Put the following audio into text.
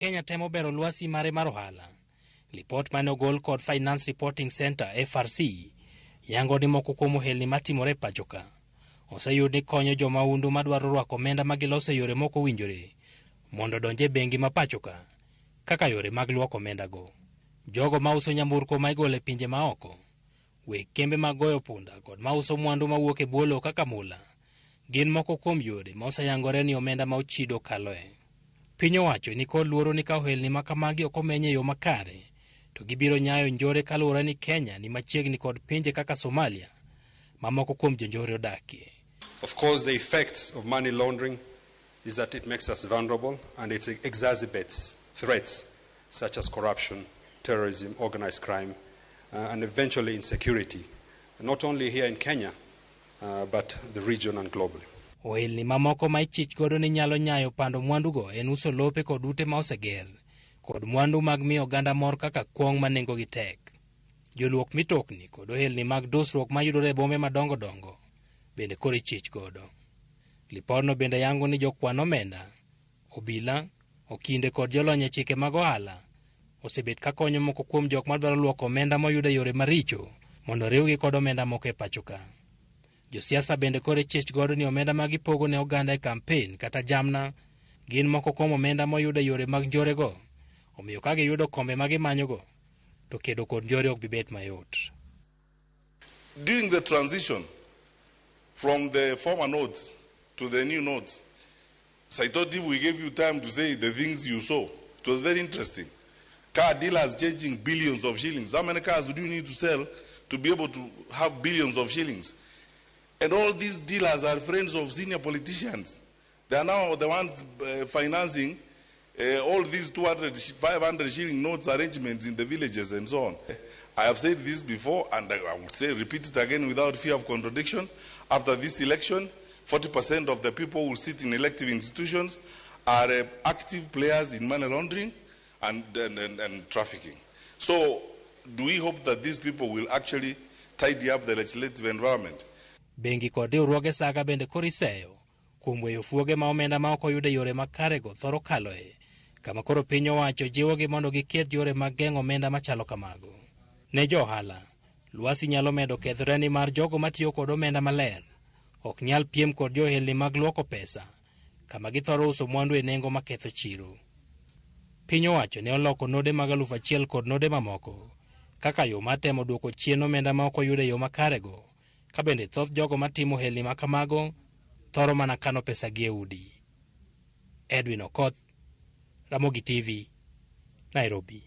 Kenya temo bero lwasi mare mar ohala. Lipot mane ogol kod Finance Reporting Center FRC yango ni moko kuom ohelni matimore pachoka oseyud ni konyo joma undu madwaro rwako omenda magiloso yore moko winjore mondo donje bengi ma pachoka kaka yore mag lwoko omenda go. Jogo mauso nyamburko ma igole pinje maoko, weg kembe mag goyo punda kod mauso mwandu mawuok e bwolo kaka mula gin moko kuom yore ma oseyangore ni omenda ma ochido kaloe. Piny owacho ni kod luoro ni ka ohelni ma kamagi ok omenye yo makare to gibiro nyayo Njore kaluwore ni Kenya ni machiegni kod pinje kaka Somalia ma moko kuom jonjore odakie. Of course, the effects of money laundering is that it makes us vulnerable and it exacerbates threats such as corruption, terrorism, organized crime, and eventually insecurity, not only here in Kenya, but the region and globally. Ohelni mamoko ma ichich godo ni nyalo nyayo pando mwandugo en uso lope kod ute ma oseger kod mwandu mag miyo oganda mor kaka kwong ma nengogi tek. Joluok mitokni kod ohelni mag dusruok mayudore e bombe madongo dongo bende koro ichich godo. Lipodno bende yango ni jokwan omenda, obila, okinde kod jolony e chike mag ohala osebet ka konyo moko kuom jok madwaro lwoko omenda moyudo e yore maricho mondo riwgi kod omenda moko e pachoka. Josiasa bende koro ichich godo ni omenda ma gipogo ne oganda e kampen kata jamna gin moko kuom omenda moyudo e yore mag njore go, omiyo ka giyudo kombe ma gimanyogo to kedo kod njore ok bibet mayot. During the transition from the former notes to the new notes, so I thought if we gave you time to say the things you saw, it was very interesting. Car dealers changing billions of shillings. How many cars do you need to sell to be able to have billions of shillings? And all these dealers are friends of senior politicians. They are now the ones financing all these 200, 500 shilling notes arrangements in the villages and so on. I have said this before, and I will say, repeat it again without fear of contradiction. After this election, 40% of the people who sit in elective institutions are active players in money laundering and trafficking. So, do we hope that these people will actually tidy up the legislative environment? Bengi kod riwruoge saga bende koro iseyo kuom weyo fuoge ma omenda ma ok oyudo yore makarego thoro kaloe, kama koro piny owacho jiwogi mondo giket yore mag geng'o omenda machalo kamago. Ne johala, lwasi nyalo medo kethoreni mar jogo matiyo kod omenda maler ok nyal piem kod johelni mag lwoko pesa, kama githoro uso mwandu e nengo maketho chiro. Piny owacho ne oloko node mag 1,000 kod node mamoko kaka yo matemo duoko chien omenda ma ok oyudo e yo makarego, ka bende thoth jogo matimo ohelni ma kamago thoro mana kano pesa gi e udi. Edwin Okoth, Ramogi TV, Nairobi.